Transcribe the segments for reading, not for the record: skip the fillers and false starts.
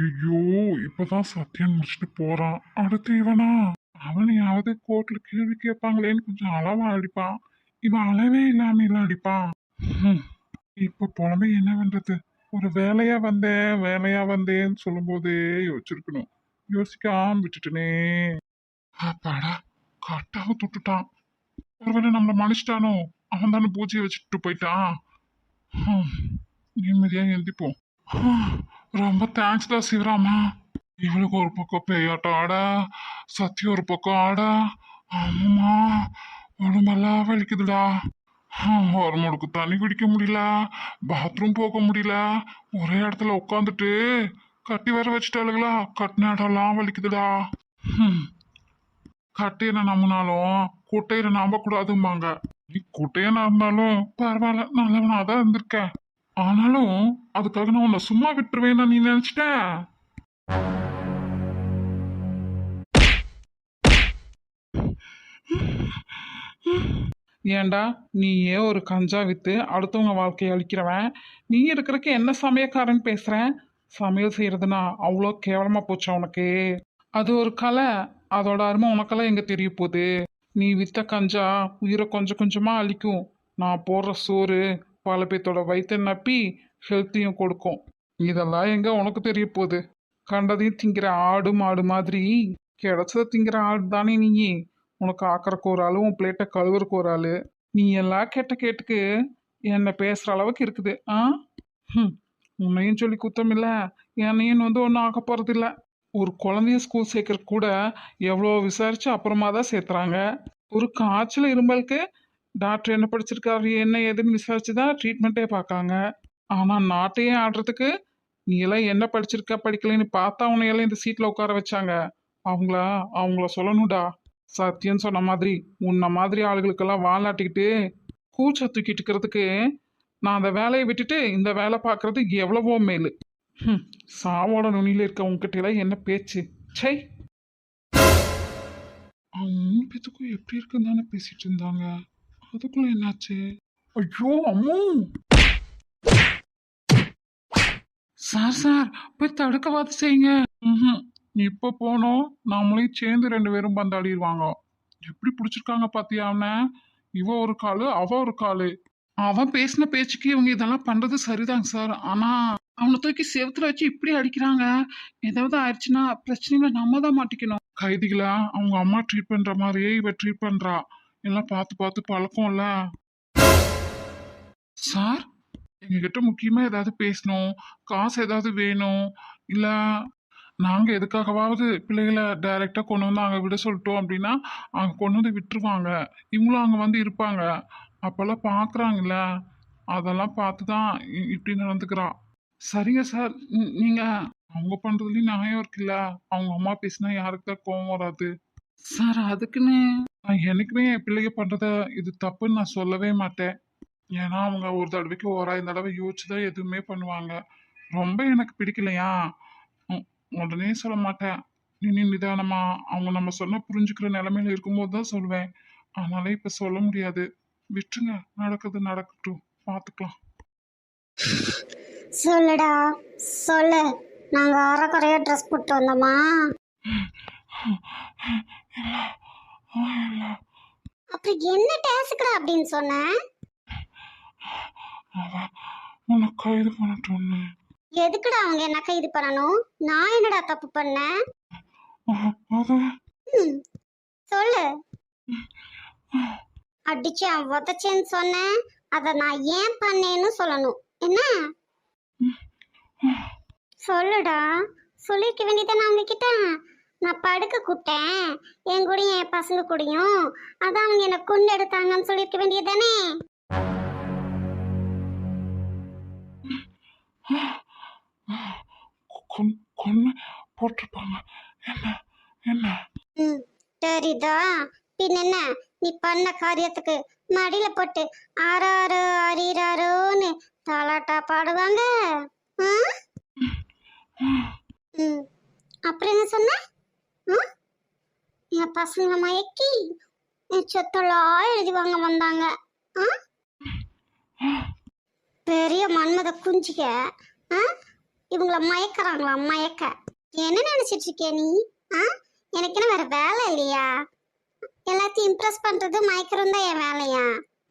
ஐயோ, இப்பதான் சத்தியம் முடிச்சுட்டு போறான். அடுத்து இவனா? அவனையாவது கோர்ட்ல கேள்வி கேட்பாங்களேன்னு கொஞ்சம் அளவா அடிப்பான். இவன் அளவே இல்லாம இல்ல அடிப்பான். ஹம், இப்ப புலம்பி என்ன பண்றது? ஒரு வேலையா வந்தேன்னு சொல்லும் போதே யோசிச்சிருக்கணும். யோசிக்காம விட்டுட்டனே. அப்பாடா, கட்டாக தொட்டுட்டான். ஒருவேளை நம்மள மன்னிச்சிட்டானோ? அவன் தானே பூஜையை வச்சுட்டு போயிட்டான். ஹம், நிம்மதியா எழுந்திப்போம். ரொம்ப தேங்க்ஸ்டா சிவராமா. இவளுக்கு ஒரு பக்கம் பேயாட்டம் ஆடா, சத்தியம் ஒரு பக்கம் ஆடா. ஆமாம்மா, உடம்பெல்லாம் வலிக்குதுடா. ஒரு முடுக்கு தண்ணி குடிக்க முடியல, பாத்ரூம் போக முடியல. ஒரே இடத்துல உட்காந்துட்டு கட்டி வர வச்சுட்டாளுங்களா, கட்டின இடம்லாம் வலிக்குதுடா. ஹம், கட்டையில நம்பினாலும் குட்டையில நம்ப கூடாதும்பாங்க. நீ குட்டையா நம்பினாலும் பரவாயில்ல, நல்லவனா தான் இருந்திருக்கேன். ஆனாலும் அதுக்காக நான் உன்னை சும்மா விட்டுருவேன்னு நீ நினைச்சிட்ட. ஏண்டா நீயே ஒரு கஞ்சா வித்து அடுத்தவங்க வாழ்க்கையை அழிக்கிறவன், நீ இருக்கிறதுக்கு என்ன சமயக்காரன் பேசுறேன்? சமையல் செய்யறதுனா அவ்வளோ கேவலமா போச்சா உனக்கு? அது ஒரு கலை, அதோட அருமை உனக்கெல்லாம் எங்க தெரிய போகுது? நீ வித்த கஞ்சா உயிரை கொஞ்சம் கொஞ்சமா அழிக்கும். நான் போடுற சோறு பல பேத்தோட வயிற்ற நப்பி ஹெல்த்தையும் கொடுக்கும். இதெல்லாம் எங்க உனக்கு தெரிய போகுது? கண்டதையும் திங்கிற ஆடு மாடு மாதிரி கிடைச்சத திங்கிற ஆடு தானே நீ. உனக்கு ஆக்கறக்கு ஒரு ஆளு, உன் பிளேட்டை கழுவுறக்கு ஒரு ஆளு. நீ எல்லாம் கேட்ட கேட்டுக்கு என்ன பேசுற அளவுக்கு இருக்குது. ஹம், உன்னையும் சொல்லி குத்தம் இல்ல, என்னையும் வந்து ஒன்றும் ஆக்க போறது இல்ல. ஒரு குழந்தைய ஸ்கூல் சேர்க்கறக்கு கூட எவ்வளோ விசாரிச்சு அப்புறமா தான் சேர்த்துறாங்க. ஒரு காய்ச்சல் இருமலுக்கு டாக்டர் என்ன படிச்சிருக்காரு என்ன ஏதுன்னு விசாரிச்சு தான் ட்ரீட்மெண்ட்டே பார்க்காங்க. ஆனா நாட்டையே ஆடுறதுக்கு நீ எல்லாம் என்ன படிச்சிருக்க படிக்கலைன்னு பார்த்தா உன்னையெல்லாம் இந்த சீட்ல உட்கார வச்சாங்க. அவங்கள அவங்கள சொல்லணும்டா. சத்தியம் சொன்ன மாதிரி உன்ன மாதிரி ஆளுகளுக்கெல்லாம் வாலாட்டிக்கிட்டு கூச்ச தூக்கிட்டு இருக்கிறதுக்கு நான் அந்த வேலையை விட்டுட்டு இந்த வேலை பார்க்கறது எவ்வளவோ மேலு. சாவோட நுனியில இருக்க உங்ககிட்ட எல்லாம் என்ன பேச்சு? சை. அவங்க மூணு பேத்துக்கும் எப்படி இருக்குன்னு தானே பேசிட்டு இருந்தாங்க. அதுக்குள்ள என்னாச்சு? ஐயோ அம்மோ! சார் போய் தடுக்கவாது செய்யுங்க. ம்ஹும். இப்ப போனோம் நம்மளையும் சேர்ந்து ரெண்டு பேரும் பந்தாடிடுவாங்க. எப்படி பிடிச்சிருக்காங்க பாத்தியா அவனை? இவ ஒரு காலு, அவ ஒரு காலு. அவன் பேசின பேச்சுக்கு இவங்க இதெல்லாம் பண்றது சரிதாங்க சார். ஆனா அவனை தூக்கி செவுத்துல வச்சு இப்படி அடிக்கிறாங்க. ஏதாவது ஆயிடுச்சுன்னா பிரச்சனையில நம்ம தான் மாட்டிக்கணும். கைதிகளா அவங்க அம்மா ட்ரீட் பண்ற மாதிரியே இவ ட்ரீட் பண்றா. எல்லாம் பார்த்து பார்த்து பழக்கம்ல. சார், எங்ககிட்ட முக்கியமா ஏதாவது பேசணும், காசு ஏதாவது வேணும், இல்ல நாங்க எதுக்காகவாவது பிள்ளைகளை டைரக்டா கொண்டு வந்து அங்க விட சொல்லிட்டோம் அப்படின்னா அங்க கொண்டு வந்து விட்டுருவாங்க. இவங்களும் அங்க வந்து இருப்பாங்க. அப்பெல்லாம் பாக்குறாங்கல்ல, அதெல்லாம் பார்த்துதான் இப்படி நடந்துக்கிறா. சரிங்க சார். நீங்க அவங்க பண்றதுலயும் நியாயம் இருக்குல்ல. அவங்க அம்மா பேசினா யாருக்கு தான் கோவம் வராது? சார் அதுக்குன்னு நான் என்னைக்குமே என் பிள்ளைங்க பண்றத இது தப்புன்னு நான் சொல்லவே மாட்டேன். ஏன்னா அவங்க ஒரு தடவைக்கு ஓராயிரம் தடவை யோசிச்சுதான் எதுவுமே பண்ணுவாங்க. ரொம்ப எனக்கு பிடிக்கலையா, உம், உடனே சொல்ல மாட்டேன். நீ நிதானமா அவங்க நம்ம சொன்னா புரிஞ்சுக்கிற நிலைமையில இருக்கும்போது தான் சொல்லுவேன். அதனால இப்ப சொல்ல முடியாது. விட்டுருங்க, நடக்குது நடக்கட்டும், பாத்துக்கலாம். சொல்லுடா, சொல்லு. நாங்க அரைக்குறையா ட்ரெஸ் போட்டு வந்தோமா? அப்புறம் என்ன டாஸ்க்குடா அப்படின்னு சொன்ன? உன்னை கைது பண்ணட்டோன்னு. எதுக்குடா அவங்க என்ன கைது பண்ணணும்? நான் என்னடா தப்பு பண்ணேன்? அது ம், சொல்லு. அடிச்சேன் உதச்சேன்னு சொன்னேன். அதை நான் ஏன் பண்ணேன்னு சொல்லணும் என்ன? சொல்லுடா, சொல்லிருக்க வேண்டியதானே அவங்க கிட்ட. நான் படுக்க கூட்டேன் என் கூடயும் என் பசங்க கூடயும், அதான் அவங்க என்ன கொண்டு எடுத்தாங்கன்னு சொல்லிருக்க வேண்டியதானே? கொன்னு போட்டிருப்பாங்க. என்ன என்ன ம், தெரியுதா? பின் என்ன, நீ பண்ண காரியத்துக்கு மடியில போட்டு ஆறாரோ அரிராரோன்னு தாலாட்டா பாடுவாங்க. ஆ? ம், அப்புறம் என்ன சொன்ன? என் பசங்களை மயக்கி என் சொத்தெல்லாம் எழுதி வாங்க வந்தாங்க. பெரிய மன்மத குஞ்சிக்க. இவங்கள மயக்கறாங்களாம் மயக்க. என்ன நினைச்சிட்டு இருக்கிய நீ? ஆ, எனக்கு என்ன வேற வேலை இல்லையா? எல்லாத்தையும் இம்ப்ரெஸ் பண்றது மயக்கிறது தான் என் வேலையா?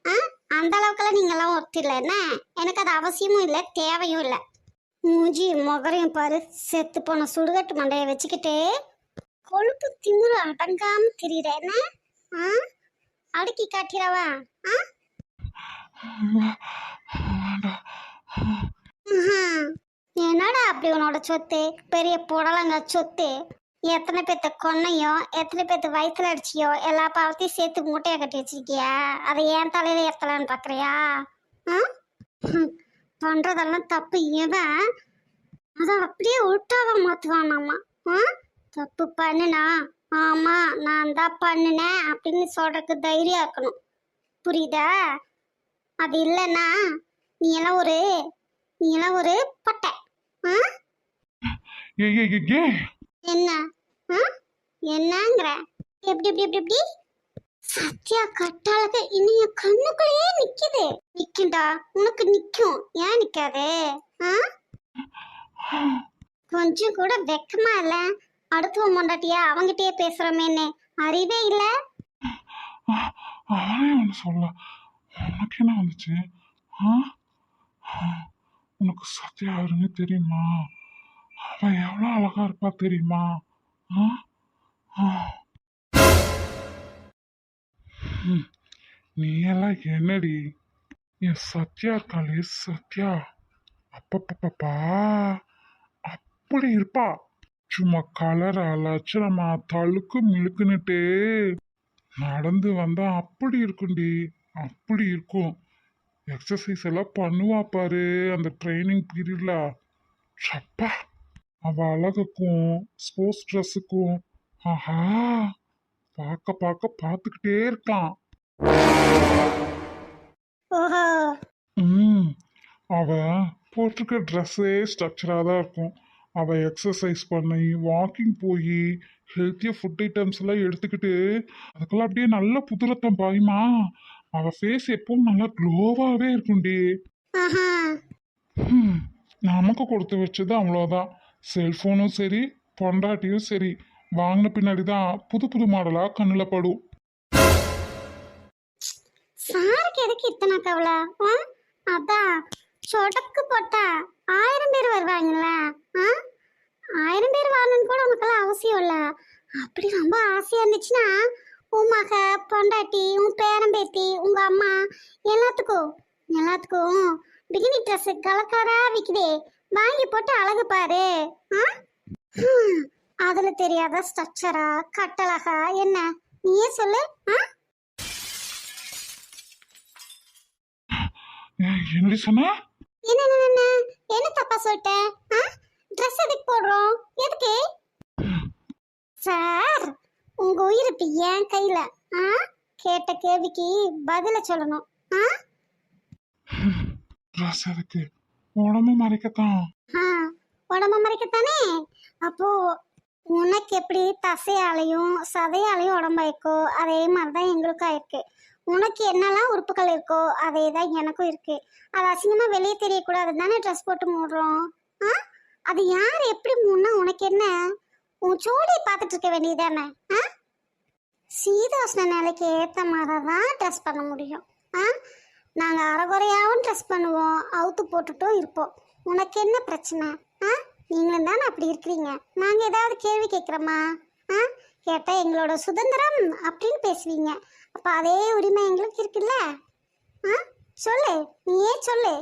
ஆ, அந்த அளவுக்குலாம் நீங்கெல்லாம் ஒருத்தர் இல்லை என்ன? எனக்கு அது அவசியமும் இல்லை, தேவையும் இல்லை. மூஞ்சி முகரையும் பாரு, செத்து போன சுடுகாட்டு மண்டையை வச்சுக்கிட்டு கொழுப்பு திமிரு அடங்காம திரியிற என்ன? ஆ, அடுக்கி காட்டிடவா? ஆ, வேண்டாம். ம்ஹும். என்னடா அப்படி உன்னோட சொத்து? பெரிய புடலங்க சொத்து. எத்தனை பேத்த கொன்னையோ, எத்தனை பேத்த வயிற்றுல அடிச்சியோ, எல்லா பாவத்தையும் சேர்த்து மூட்டையை கட்டி வச்சிருக்கியா? அதை ஏன் தலையில ஏற்றலான்னு பாக்குறியா? பண்றதெல்லாம் தப்பு. இவன் அதை அப்படியே உள்டாவ மாத்துவானாமா. தப்பு பண்ணுனா ஆமா நான் தான் பண்ணினேன் அப்படின்னு சொல்றதுக்கு தைரியம் இருக்கணும், புரியுதா? அது இல்லைன்னா நீ எல்லாம் ஒரு பட்டை. ஆ? என்ன? ஆ? என்னங்கிற? எப்படி எப்படி எப்படி எப்படி? சத்யா கட்டாளக இன்னும் என் கண்ணுக்குள்ளேயே நிக்குது. நிக்குண்டா, உனக்கு நிக்கும், ஏன் நிக்காது? ஆ? கொஞ்சம் கூட வெக்கமா இல்ல? அடுத்தவன் மொண்டாட்டியா அவங்கிட்டயே பேசுறோமேன்னு அறிவே இல்ல? அவனே ஒன்று சொல்ல, உனக்கு என்ன வந்துச்சு? ஆ? உனக்கு சத்யா யாருன்னு தெரியுமா? அவ எவ்வளோ அழகா இருப்பா தெரியுமா? ஆ? ஆ. ம். நீ எல்லாம் என்னடி? என் சத்யா இருக்காளே சத்யா, அப்பப்பப்பா அப்படி இருப்பா. சும்மா கலரா லட்சணமா தழுக்கு மிழுக்குன்னுட்டு நடந்து வந்தா அப்படி இருக்கும்டி, அப்படி இருக்கும். எக்ஸசைஸ் எல்லாம் பண்ணுவா பாரு அந்த ட்ரைனிங் பீரியட்ல. சப்பா, அவ அழகுக்கும் ஸ்போர்ட்ஸ் ட்ரெஸ்ஸுக்கும் ஆஹா, பார்க்க பார்க்க பார்த்துக்கிட்டே இருக்கலாம். ஓஹோ. ம், அவ போட்டிருக்க ட்ரெஸ்ஸே ஸ்ட்ரக்சராக தான் இருக்கும். அவ எக்ஸசைஸ் பண்ணி வாக்கிங் போய் ஹெல்த்தியாக ஃபுட் ஐட்டம்ஸ் எல்லாம் எடுத்துக்கிட்டு அதுக்கெல்லாம் அப்படியே நல்ல புதுரத்தம் பாயுமா. அவ ஃபேஸ் எப்பவும் நல்லா க்ளோவாகவே இருக்கும்டி. ஆஹா. ம், நமக்கு கொடுத்து வச்சது அவ்வளோதான். செல்ஃபோனும் சரி பொண்டாட்டியும் சரி வாங்கின பின்னாடி தான் புது புது மாடலாக கண்ணில் படும். சாருக்கு எதுக்கு இத்தனை கவலை? ஆ? அதான் சொடக்கு போட்டா 1000 பேர் வருவாங்கல்ல. ஆ? 1000 பேர் வரணும்னு கூட உனக்கெல்லாம் அவசியம் இல்லை. அப்படி ரொம்ப ஆசையா இருந்துச்சுன்னா உன் மக, பொண்டாட்டி, உன் பேரம்பேத்தி, உங்க அம்மா எல்லாத்துக்கும் பிகினி ட்ரெஸ் கலக்கலரா விக்குதே, வாங்கி போட்டு அழகு பாரு. ஆ? அதுல தெரியாத ஸ்ட்ரக்சரா கட்டழகா என்ன? நீயே சொல்லு. ஆ? என்னடி சொன்ன? என்ன என்ன என்ன என்ன தப்பா சொல்லிட்டேன்? ட்ரெஸ் எதுக்கு போடுறோம்? எதுக்கு? சார், உங்க உயிர் இப்ப என் கையில. ஆ? கேட்ட கேள்விக்கு பதில சொல்லணும். ஆ? ட்ரெஸ் எதுக்கு? உடம்பு மறைக்கத்தான். ஆ, உடம்ப மறைக்கத்தானே. அப்போ உனக்கு எப்படி தசையாலையும் சதையாலையும் உடம்பாயிருக்கோ அதே மாதிரிதான் எங்களுக்கும் ஆயிருக்கு. உனக்கு என்னெல்லாம் உறுப்புகள் இருக்கோ அதே தான் எனக்கும் இருக்கு. அது அசிங்கமா வெளியே தெரியக்கூடாது தானே ட்ரெஸ் போட்டு மூடுறோம். ஆ, அது யார் எப்படி மூடனா உனக்கு என்ன? உன் சோழியை பார்த்துட்டு இருக்க வேண்டியதானே? ஆ, சீதோஷ்ண நிலைக்கு ஏற்ற மாதிரி தான் ட்ரெஸ் பண்ண முடியும். ஆ, நாங்கள் அரைகுறையாகவும் ட்ரெஸ் பண்ணுவோம், அவுத்து போட்டுட்டும் இருப்போம். உனக்கு என்ன பிரச்சனை? ஆ, நீங்களும் தானே அப்படி இருக்கிறீங்க. நாங்கள் ஏதாவது கேள்வி கேட்குறோமா? ஆ, கேட்டால் எங்களோட சுதந்திரம் அப்படின்னு பேசுவீங்க. அப்போ அதே உரிமை எங்களுக்கு இருக்குல்ல? ஆ, சொல்லு, நீயே சொல்லு.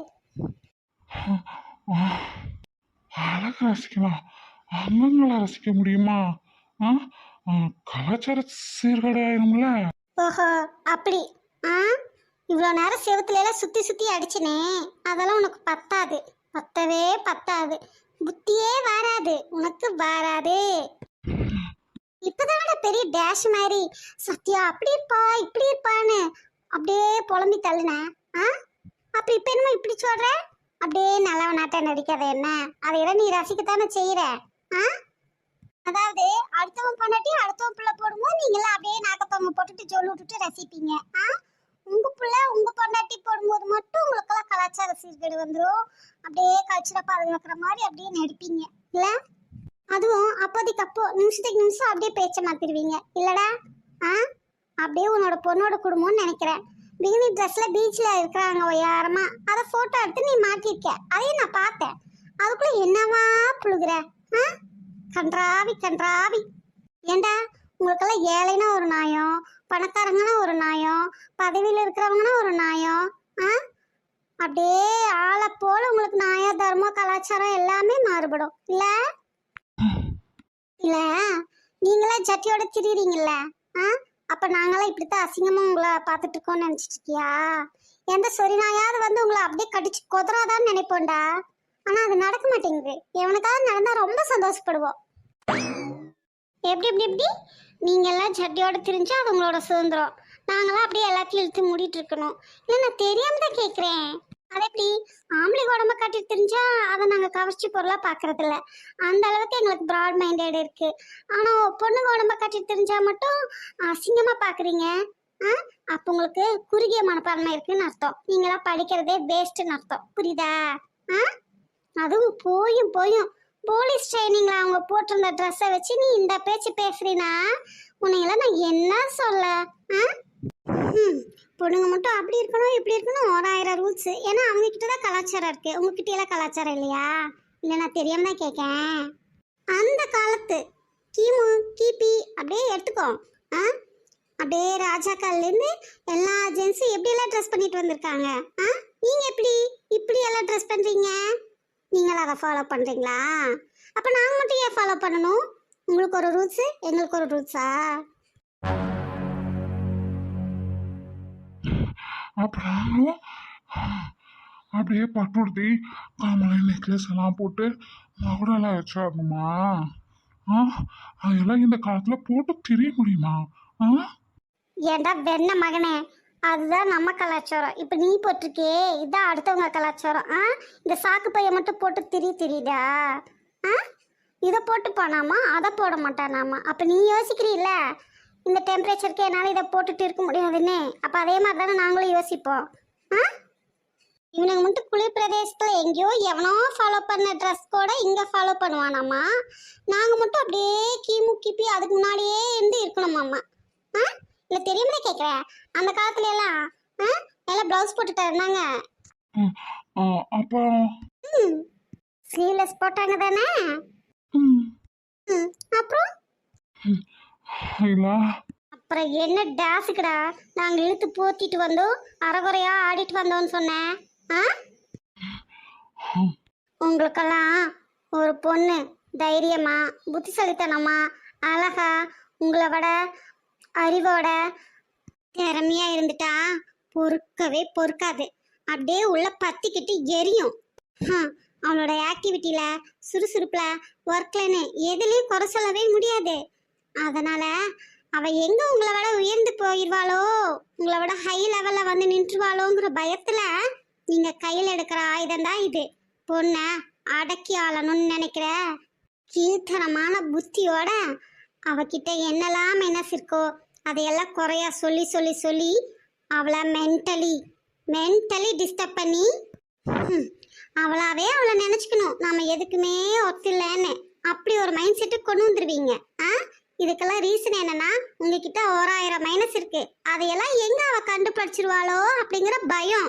அழக ரசிக்கலாம், அங்கங்களை ரசிக்க முடியுமா? ஆ? கலாச்சார சீர்கேடு ஆயிரும்ல. ஓஹோ, அப்படி. ஆ, இவ்வளோ நேரம் செவத்துல எல்லாம் சுற்றி சுற்றி அடிச்சினே, அதெல்லாம் உனக்கு பத்தாது, பத்தவே பத்தாது. புத்தியே வராது, உனக்கு வராது. இப்பதான பெரிய டேஷ் மாதிரி சத்யா அப்படி இருப்பா இப்படி இருப்பான்னு அப்படியே புலம்பி தள்ளுன. ஆ, அப்ப இப்ப என்னமோ இப்படி சொல்ற? அப்படியே நல்லவ நாட்டை நடிக்காத என்ன? அதையெல்லாம் நீ ரசிக்கத்தானே செய்யற. ஆ, அதாவது அடுத்தவன் பண்ணாட்டி அடுத்தவன் பிள்ளை போடும்போது நீங்களாம் அப்படியே நாக்கத்தவங்க போட்டுட்டு சொல்லி விட்டுட்டு ரசிப்பீங்க. ஆ, உங்க புள்ள உங்க பொண்டாட்டி போடும்போது மட்டும் உங்களுக்கெல்லாம் கலாச்சார சீர்கேடு வந்துடும். அப்படியே கல்ச்சரை பாதுகாக்கிற மாதிரி அப்படியே நடிப்பீங்க இல்ல? அதுவும் அப்போதைக்கு அப்போ நிமிஷத்துக்கு நிமிஷம் அப்படியே பேச்ச மாத்திருவீங்க இல்லடா? ஆ அப்படியே உன்னோட பொண்ணோட குடும்பம்னு நினைக்கிறேன். பிகினி ட்ரெஸ்ல பீச்ல இருக்கிறாங்க ஒய்யாரமா, அதை போட்டோ எடுத்து நீ மாட்டிருக்க, அதையும் நான் பார்த்தேன். அதுக்குள்ள என்னவா புழுகுற? ஆ கன்றாவி கன்றாவி. ஏண்டா உங்களுக்கெல்லாம் ஏழைனா ஒரு நியாயம், பணக்காரங்கன்னா ஒரு நியாயம், பதவியில் இருக்கிறவங்கன்னா ஒரு நியாயம். ஆ அப்படியே ஆளை போல உங்களுக்கு நியாய தர்மம் கலாச்சாரம் எல்லாமே மாறுபடும் இல்ல? இல்ல நீங்களா ஜட்டியோட திரியுறீங்கல்ல, அப்ப நாங்களாம் இப்படித்தான் அசிங்கமா உங்களை பார்த்துட்டு இருக்கோம்னு நினைச்சிட்டு இருக்கியா? எந்த சொறி நாயாவது வந்து உங்களை அப்படியே கடிச்சு கொதறாதான்னு நினைப்போண்டா. ஆனா அது நடக்க மாட்டேங்குது. எவனுக்காவது நடந்தா ரொம்ப சந்தோஷப்படுவோம். எப்படி எப்படி எப்படி நீங்க எல்லாம் ஜட்டியோட திரிஞ்சா அது உங்களோட சுதந்திரம், நாங்களாம் அப்படியே எல்லாத்தையும் இழுத்து மூடிட்டு இருக்கணும். இல்லை நான் தெரியாம தான் கேட்குறேன். அது எப்படி ஆம்பளை உடம்ப காட்டிட்டு தெரிஞ்சா அதை நாங்கள் கவர்ச்சி பொருளாக பார்க்கறது இல்லை. அந்த அளவுக்கு எங்களுக்கு ப்ராட் மைண்டட் இருக்கு. ஆனால் பொண்ணுங்க உடம்ப காட்டிட்டு தெரிஞ்சா மட்டும் அசிங்கமாக பார்க்குறீங்க. அப்போ உங்களுக்கு குறுகிய மனப்பான்மை இருக்குன்னு அர்த்தம். நீங்களாம் படிக்கிறதே வேஸ்ட்டுன்னு அர்த்தம். புரியுதா? அதுவும் போயும் போயும் போலீஸ் ட்ரைனிங்ல அவங்க போட்டிருந்த ட்ரெஸ்ஸை வச்சு நீ இந்த பேச்சு பேசுறீனா உன்னையெல்லாம் நான் என்ன சொல்ல? பொண்ணுங்க மட்டும் அப்படி இருக்கணும் இப்படி இருக்கணும் 1000 ரூல்ஸ். ஏன்னா அவங்க கிட்ட தான் கலாச்சாரம் இருக்கு, உங்ககிட்ட எல்லாம் கலாச்சாரம் இல்லையா? இல்லை நான் தெரியாம தான் கேட்கேன். அந்த காலத்து கிமு கிபி அப்படியே எடுத்துக்கோ. அப்படியே ராஜாக்கள்லேருந்து எல்லா ஜென்ஸும் எப்படியெல்லாம் ட்ரெஸ் பண்ணிட்டு வந்திருக்காங்க. நீங்க எப்படி இப்படி எல்லாம் ட்ரெஸ் பண்றீங்க? நீங்களும் அதை ஃபாலோ பண்றீங்களா? அப்ப நாங்க மட்டும் ஏன் ஃபாலோ பண்ணணும்? உங்களுக்கு ஒரு ரூல்ஸ் எங்களுக்கு ஒரு ரூல்ஸா? அப்புறம் அப்படியே பட்டுடுத்தி காமலை நெக்லஸ் எல்லாம் போட்டு மகுடெல்லாம் வச்சிடணுமா? அதெல்லாம் இந்த காலத்துல போட்டு தெரிய முடியுமா? ஏண்டா வெண்ண மகனே, அதுதான் நம்ம கலாச்சாரம். இப்ப நீ போட்டிருக்கே இதான் அடுத்தவங்க கலாச்சாரம். இந்த சாக்கு பைய மட்டும் போட்டு தெரியுதா? இதை போட்டு போனாமா அதை போட மாட்டானாமா. அப்ப நீ யோசிக்கிறீல்ல இந்த டெம்பரேச்சருக்கு என்னால் இதை போட்டுட்டு இருக்க முடியாதுன்னு. அப்போ அதே மாதிரி தானே நாங்களும் யோசிப்போம். இவனுக்கு மட்டும் குளிர் பிரதேசத்தில் எங்கேயோ எவனோ ஃபாலோ பண்ண ட்ரெஸ் கூட இங்கே ஃபாலோ பண்ணுவானாமா. நாங்கள் மட்டும் அப்படியே கிமு கிபி அதுக்கு முன்னாடியே இருந்து இருக்கணுமாம்மா. இல்லை தெரியாமலே கேட்குறேன். அந்த காலத்துல எல்லாம் எல்லாம் ப்ளவுஸ் போட்டுட்டு இருந்தாங்க. அப்போ ஸ்லீவ்லெஸ் போட்டாங்க தானே? அப்புறம் அப்புறம் என்ன டான்ஸுக்குடா நாங்க இழுத்து போத்திட்டு வந்தோம், அரைகுறையா ஆடிட்டு வந்தோம்னு சொன்னேன். உங்களுக்கெல்லாம் ஒரு பொண்ணு தைரியமா புத்திசாலித்தனமா அழகா உங்களை விட அறிவோட திறமையா இருந்துட்டா பொறுக்கவே பொறுக்காது. அப்படியே உள்ள பத்திக்கிட்டு எரியும். அவளோட ஆக்டிவிட்டியில சுறுசுறுப்புல ஒர்க்லன்னு எதுலயும் குறை சொல்லவே முடியாது. அதனால அவ எங்க உங்களை விட உயர்ந்து போயிடுவாளோ, உங்களை விட ஹை லெவல்ல வந்து நின்றுவாளோங்கிற பயத்துல நீங்க கையில் எடுக்கிற ஆயுதம் தான் இது. பொண்ணை அடக்கி ஆளணும்னு நினைக்கிற கீழ்த்தனமான புத்தியோட அவகிட்ட என்னெல்லாம் மைனஸ் இருக்கோ அதையெல்லாம் குறையா சொல்லி சொல்லி சொல்லி அவளை மென்டலி டிஸ்டர்ப் பண்ணி அவளாவே அவளை நினைச்சுக்கணும் நாம எதுக்குமே ஒத்தில்லைன்னு அப்படி ஒரு மைண்ட் செட்டுக்கு கொண்டு வந்துருவீங்க. இதுக்கெல்லாம் ரீசன் என்னன்னா உங்ககிட்ட 1000 மைனஸ் இருக்கு, அதையெல்லாம் எங்க அவ கண்டுபிடிச்சிருவாளோ அப்படிங்கிற பயம்.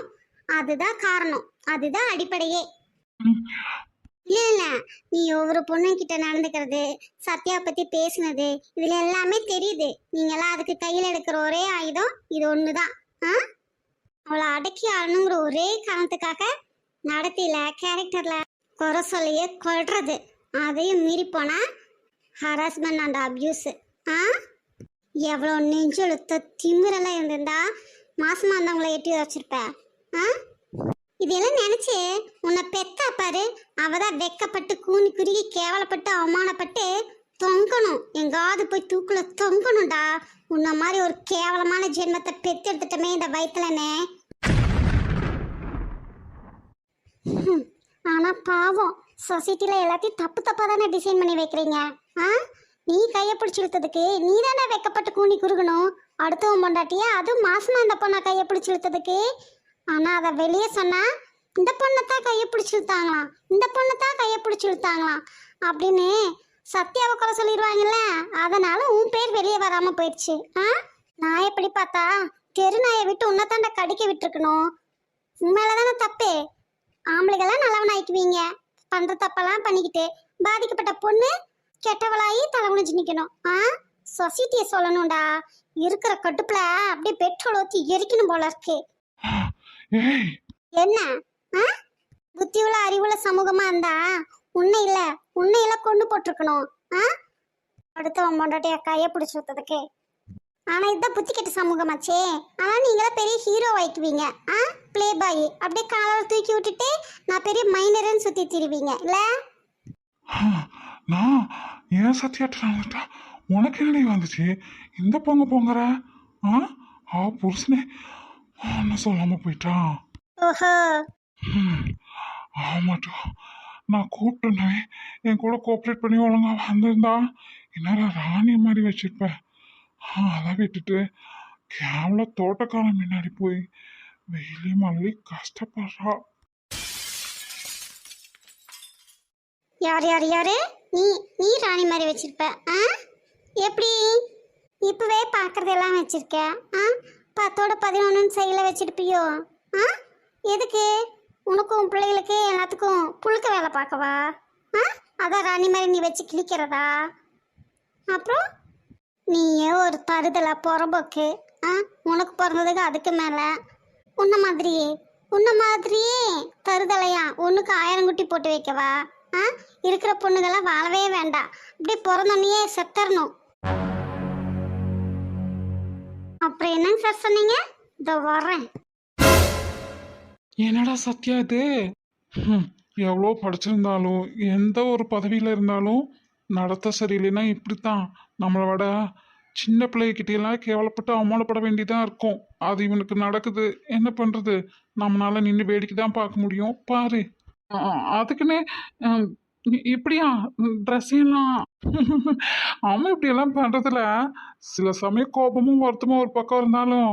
அதுதான் காரணம், அதுதான் அடிப்படையே. இல்ல நீ ஒவ்வொரு பொண்ணு கிட்ட நடந்துக்கிறது, சத்யா பத்தி பேசினது, இதுல எல்லாமே தெரியுது. நீங்கெல்லாம் அதுக்கு கையில் எடுக்கிற ஒரே ஆயுதம் இது ஒண்ணுதான். அவளை அடக்கி ஆளணுங்கிற ஒரே காரணத்துக்காக நடத்தில கேரக்டர்ல குறை சொல்லியே கொள்றது, அதையும் மீறி போனா ஹராஸ்மெண்ட் அண்ட் அப்யூஸ். எவ்வளோ நெஞ்செழுத்த திமிரெல்லாம் இருந்திருந்தா மாசமா இருந்தவங்களை எட்டி வச்சிருப்பேன். இதெல்லாம் நினைச்சு உன்னை பெத்தா பாரு, அவதான் வெக்கப்பட்டு கூனி குறுகி கேவலப்பட்டு அவமானப்பட்டு தொங்கணும், எங்காவது போய் தூக்குல தொங்கணும்டா. உன்ன மாதிரி ஒரு கேவலமான ஜென்மத்தை பெத்தெடுத்துட்டமே இந்த வயிற்றுலனே. ஆனா பாவம் சொசைட்டில எல்லாத்தையும் தப்பு தப்பா தானே டிசைன் பண்ணி வைக்கிறீங்க. நீ கையை பிடிச்சி இழுத்ததுக்கு நீ தானே வெக்கப்பட்டு கூனி குறுகணும். அடுத்தவன் பொண்டாட்டியா அதுவும் மாசமா இந்த பொண்ணை கையை பிடிச்சி இழுத்ததுக்கு. ஆனா அதை வெளியே சொன்னா இந்த பொண்ணைத்தான் கையை பிடிச்சி இழுத்தாங்களாம், இந்த பொண்ணைத்தான் கையை பிடிச்சி இழுத்தாங்களாம் அப்படின்னு சத்யாவை குறை சொல்லிடுவாங்கல்ல. அதனால உன் பேர் வெளியே வராம போயிடுச்சு. நான் எப்படி பார்த்தா தெரு நாயை விட்டு உன்னைத்தாண்ட கடிக்க விட்டுருக்கணும். உண்மையிலதானே தப்பு. ஆம்பளைகள்லாம் நல்லவன் ஆயிக்குவீங்க, பண்ற தப்பெல்லாம் பண்ணிக்கிட்டு பாதிக்கப்பட்ட பொண்ணு கெட்டவளாயி தலை குனிஞ்சு நிக்கணும். சொசைட்டியை சொல்லணும்டா. இருக்கிற கட்டுப்புல அப்படியே பெட்ரோல் ஊற்றி எரிக்கணும் போல இருக்கு. ஏய் என்ன புத்தியுள்ள அறிவுள்ள சமூகமா இருந்தா உன்னை கொண்டு போட்டிருக்கணும். அடுத்தவன் பொண்டாட்டிய கையை பிடிச்சி வைத்ததுக்கு. ஆனா இதுதான் புத்தி கெட்ட சமூகமாச்சே. ஆனா நீங்களா பெரிய ஹீரோ ஆயிக்குவீங்க. பிளே பாய் அப்படியே காலால் தூக்கி விட்டுட்டு நான் பெரிய மைனர்ன்னு சுத்தி திரிவீங்க இல்ல. நான் ஏன் சத்தியாட்டா உனக்கு என்னடி வந்துச்சு? இந்த பொங்குற புருஷனே என்ன சொல்லாம போயிட்டான். ஓஹோ ஆமாட்டோம். நான் கூப்பிட்டேனே என் கூட கோஆப்ரேட் பண்ணி ஒழுங்கா வந்திருந்தா இன்னும் ராணி மாதிரி வச்சிருப்பேன். அதை விட்டுட்டு கேவல தோட்டக்காரன் முன்னாடி போய் வெயிலி மல்லி கஷ்டப்படுறா. யாரு நீ நீ ராணி மாதிரி வச்சிருப்ப. எப்படி இப்பவே பாக்குறதெல்லாம் வச்சிருக்க? 10ஓட 11 சைடில் வச்சிருப்பியோ? எதுக்கு? உனக்கும் பிள்ளைகளுக்கு எல்லாத்துக்கும் புழுக்க வேலை பார்க்கவா? அதான் ராணி மாதிரி நீ வச்சு கிழிக்கிறதா? அப்புறம் நீயே ஒரு தருதலா புறம்போக்கு. உனக்கு பிறந்ததுக்கு அதுக்கு மேலே உன்ன மாதிரியே தருதலையா ஒன்றுக்கு 1000 குட்டி போட்டு வைக்கவா? இருக்கிற பொண்ணுங்கெல்லாம் வாழவே வேண்டாம், அப்படியே பிறந்தோன்னையே செத்தரணும். அப்புறம் என்னங்க சார் சொன்னீங்க? இதோ வர்றேன். என்னடா சத்யா இது? எவ்வளோ படிச்சிருந்தாலும் எந்த ஒரு பதவியில் இருந்தாலும் நடத்த சரியில்லைன்னா இப்படித்தான் நம்மளோட சின்ன பிள்ளைகிட்டெல்லாம் கேவலப்பட்டு அவமானப்பட வேண்டியதாக இருக்கும். அது இவனுக்கு நடக்குது, என்ன பண்ணுறது? நம்மளால நின்று வேடிக்கை தான் பார்க்க முடியும். பாரு. அதுக்குன்னு இப்படியா ட்ரெஸ் எல்லாம்? அவன் இப்படியெல்லாம் பண்ணுறதுல சில சமயம் கோபமும் வருத்தமும் ஒரு பக்கம் இருந்தாலும்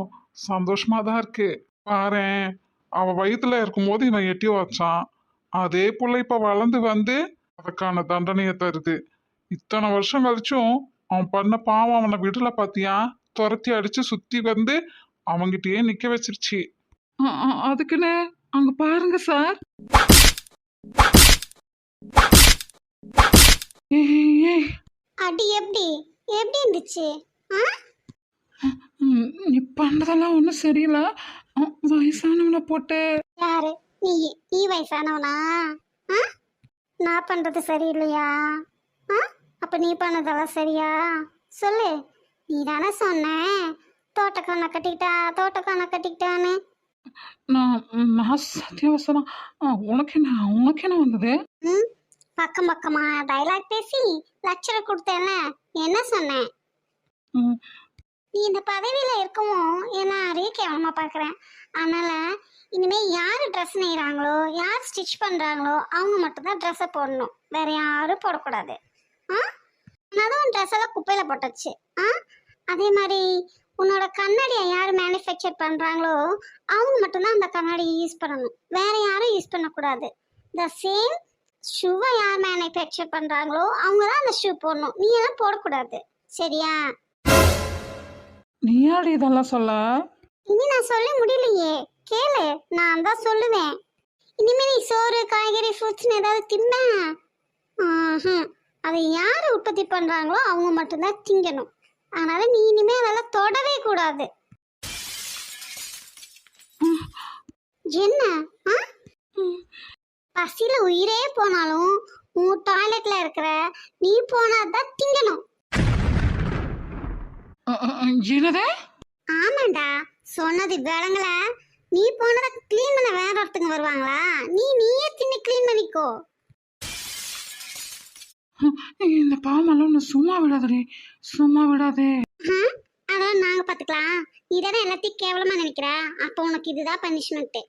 சந்தோஷமா தான் இருக்கு. பாரேன், அவன் வயிற்றுல இருக்கும்போது இவன் எட்டி வச்சான். அதே புள்ள இப்போ வளர்ந்து வந்து அதுக்கான தண்டனையை தருது. இத்தனை வருஷம் கழிச்சும் அவன் பண்ண பாவம் அவனை விடல பாத்தியா? துரத்தி அடிச்சு சுத்தி வந்து அவங்கிட்டயே நிக்க வச்சிருச்சு. அதுக்குன்னு அங்க பாருங்க சார். அடி எப்படி இருந்துச்சு? நீ பண்றதெல்லாம் ஒன்றும் சரியில்லை. வயசானவனை போட்டு. யாரு நீ வயசானவனா? நான் பண்றது சரியில்லையா? அப்ப நீ பண்ணதெல்லாம் சரியா? சொல்லு. நீ தானே சொன்ன தோட்டக்கான கட்டிக்கிட்டான்னு. நான் சத்தியவசனம். உனக்கு என்ன வந்தது? பக்கமா டைலாக் பேசி லட்சம் கொடுத்தேன்ல, என்ன சொன்னேன்? நீ இந்த பதவியில இருக்கவும் எல்லாரையும் கேவலமா பாக்குறேன். அதனால இனிமே யாரு ட்ரெஸ் நெய்றாங்களோ, யார் ஸ்டிச் பண்றாங்களோ அவங்க மட்டும்தான் ட்ரெஸ்ஸை போடணும், வேற யாரும் போடக்கூடாது. அதுவும் ட்ரெஸ் எல்லாம் குப்பையில போட்டுச்சு. அதே மாதிரி உன்னோட கண்ணாடியை யார் மேனுஃபேக்சர் பண்றாங்களோ அவங்க மட்டும்தான் அந்த கண்ணாடியை யூஸ் பண்ணணும், வேற யாரும் யூஸ் பண்ணக்கூடாது. த சேம் ஷூவை யார் மேனுஃபேக்சர் பண்றாங்களோ அவங்க தான் அந்த ஷூ போடணும், நீ எல்லாம் போடக்கூடாது. சரியா? நீ யாரு இதெல்லாம் சொல்ல? இனி நான் சொல்ல முடியலையே, கேளு. நான் தான் சொல்லுவேன். இனிமே நீ சோறு காய்கறி ஃப்ரூட்ஸ்னு ஏதாவது தின்ன, அதை யார் உற்பத்தி பண்றாங்களோ அவங்க மட்டும்தான் திங்கணும். அதனால நீ இனிமே அதெல்லாம் தொடவே கூடாது. என்ன பசியில உயிரே போனாலும் உன் டாய்லெட்ல இருக்கிற நீ போனாதான் திங்கணும். என்னதே? ஆமாண்டா, சொன்னது விளங்கல. நீ போனதை கிளீன் பண்ண வேற ஒருத்தங்க வருவாங்களா? நீயே தின்னு கிளீன் பண்ணிக்கோ. இந்த பாவமெல்லாம் சும்மா விடாதே, சும்மா விடாதே. அதான் நாங்க பாத்துக்கலாம். நீ தானே எல்லாத்தையும் கேவலமா நினைக்கிற, அப்ப உனக்கு இதுதான் பனிஷ்மெண்ட்.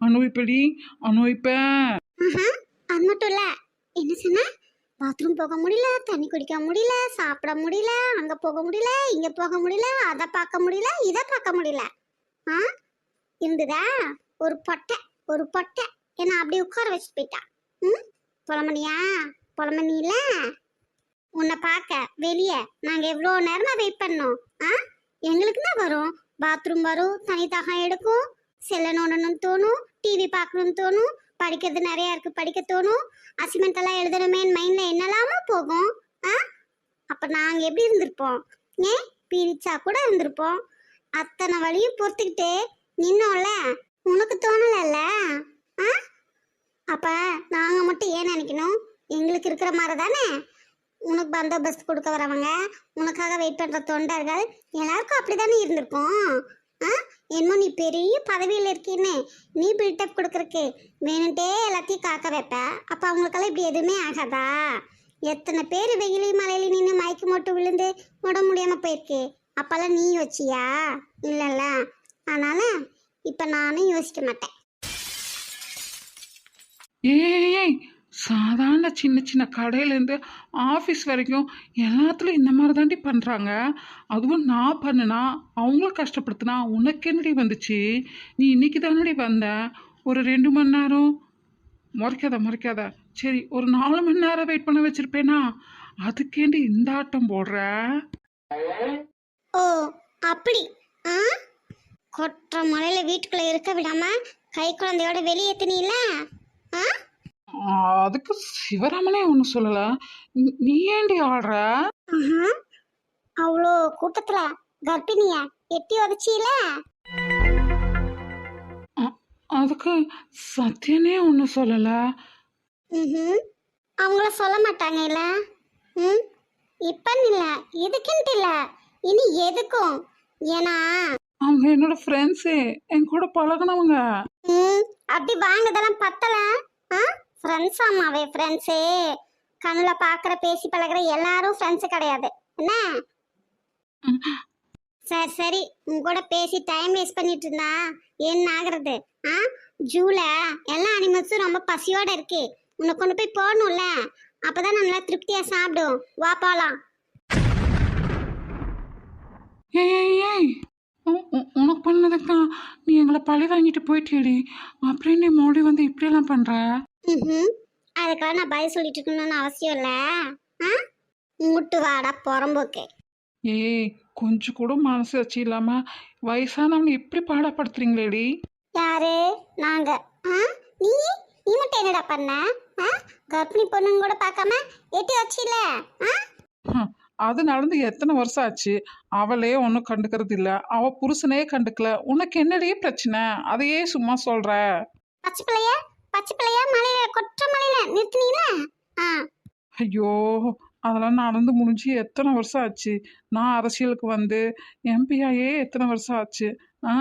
அனுபவிப்படி அனுபவிப்பேன். அது மட்டும் இல்ல, என்ன சொன்ன? பாத்ரூம் போக முடியல, தண்ணி குடிக்க முடியல, சாப்பிட முடியல, அங்க போக முடியல, இங்க போக முடியல, அதை பார்க்க முடியல, இதை பார்க்க முடியல. ஆ இருந்துதா ஒரு பொட்டை என்ன அப்படி உட்கார வச்சுட்டு போயிட்டா. ம் புலமணியா புலமணியில உன்னை பார்க்க வெளியே நாங்க எவ்வளோ நேரமா வெயிட் பண்ணோம். ஆ எங்களுக்கு தான் வரும், பாத்ரூம் வரும், தனி தாகம் எடுக்கும், செல்ல நோண்டணும்னு தோணும், டிவி பார்க்கணும்னு தோணும், படிக்கிறது நிறைய இருக்கு படிக்க தோணும், அசைன்மெண்ட் எல்லாம் எழுதணுமேன்னு மைண்ட்ல என்னெல்லாமோ போகும். ஆ அப்ப நாங்க எப்படி இருந்திருப்போம்? ஏன் பீரிச்சா கூட இருந்திருப்போம். அத்தனை வழியும் பொறுத்துக்கிட்டு நின்னோம்ல, உனக்கு தோணலல்ல? ஆ அப்ப நாங்க மட்டும் ஏன் நினைக்கணும்? எங்களுக்கு இருக்கிற மாதிரி தானே உனக்கு பந்தோபஸ்து கொடுக்க வரவங்க, உனக்காக வெயிட் பண்ற தொண்டர்கள் எல்லாருக்கும் அப்படித்தானே இருந்திருக்கும். ஆ என்னமோ நீ பெரிய பதவியில் இருக்கீன்னு நீ பில்டப் கொடுக்கறக்கு வேணுட்டே எல்லாத்தையும் காக்க வைப்ப. அப்ப அவங்களுக்கெல்லாம் இப்படி எதுவுமே ஆகாதா? எத்தனை பேர் வெயிலையும் மலையிலையும் நின்று மயக்கு மட்டும் விழுந்து உடம்பு முடியாம போயிருக்கு. அப்பெல்லாம் நீ யோசிச்சியா? இல்லைல்ல. அதனால இப்ப நானும் யோசிக்க மாட்டேன். ஏய், சாதாரண சின்ன சின்ன கடையிலேருந்து ஆஃபீஸ் வரைக்கும் எல்லாத்துலேயும் இந்த மாதிரி தாண்டி பண்ணுறாங்க. அதுவும் நான் பண்ணுனா அவங்கள கஷ்டப்படுத்தினா உனக்கு என்னடி வந்துச்சு? நீ இன்னைக்கு தானடி வந்த. ஒரு 2 மணி நேரம் முறைக்காத. சரி, ஒரு 4 மணி நேரம் வெயிட் பண்ண வச்சிருப்பேனா? அதுக்கேண்டி இந்த ஆட்டம் போடுற? ஓ அப்படி. ஆ கொற்ற மலையில வீட்டுக்குள்ள இருக்க விடாம கை குழந்தையோட வெளியேத்தினீல. ஆ அதுக்கு சிவராமனே ஒன்றும் சொல்லலை. நீ ஏண்டி ஆடுற? ஆஹா, அவ்வளோ கூட்டத்துல கர்ப்பிணிய எட்டி உதச்சியில. அதுக்கு சத்தியனே ஒன்றும் சொல்லலை. ம் அவங்கள சொல்ல மாட்டாங்க இல்ல. ம் இப்பன்னு இல்ல, இதுக்குன்ட்டு இல்ல, இனி எதுக்கும். ஏன்னா அவங்க என்னோட ஃப்ரெண்ட்ஸு, என் கூட பழகுனவங்க. ம் அப்படி வாங்கதெல்லாம் பத்தல. ஆ ஃப்ரெண்ட்ஸ் ஆமாவே ஃப்ரெண்ட்ஸு. கண்ணில் பார்க்குற பேசி பழகுற எல்லாரும் ஃப்ரெண்ட்ஸு கிடையாது என்ன? சரி உங்க கூட பேசி டைம் வேஸ்ட் பண்ணிட்டு இருந்தா என்ன ஆகுறது? ஆ ஜூல எல்லா அனிமல்ஸும் ரொம்ப பசியோட இருக்கு. உன்னை கொண்டு போய் போடணும்ல, அப்பதான் நல்லா திருப்தியா சாப்பிடும். வா போலாம். ஏய், உனக்கு பண்ணதுக்கா நீ எங்களை பழி வாங்கிட்டு போயிட்டேடி. அப்புறம் நீ மறுபடியும் வந்து இப்படியெல்லாம் பண்ற? ம் அதுக்கெல்லாம் நான் பதில் சொல்லிட்டு இருக்கணும்னு அவசியம் இல்லை. ஆ முட்டு வாடா புறம்போக்கு. ஏய், கொஞ்சம் கூட மனசு வச்சு இல்லாம வயசானவங்க இப்படி பாடப்படுத்துறீங்களேடி. யாரு? நாங்க. ஆ நீ நீ மட்டும் என்னடா பண்ண? ஆ கர்ப்பிணி பொண்ணுங்க கூட பார்க்காம எட்டி வச்சில. ஆ அது நடந்து எத்தனை வருஷம் ஆச்சு? அவளே ஒன்றும் கண்டுக்கிறது இல்லை, அவ புருஷனே கண்டுக்கல. உனக்கு என்னடி பிரச்சனை? அதையே சும்மா சொல்ற. பச்சை பிள்ளையா மலையில கொற்ற மலையில நிறுத்தினீல. ஆ ஐயோ, அதெல்லாம் நடந்து முடிஞ்சு எத்தனை வருஷம் ஆச்சு? நான் அரசியலுக்கு வந்து எம்பியாயே எத்தனை வருஷம் ஆச்சு? ஆ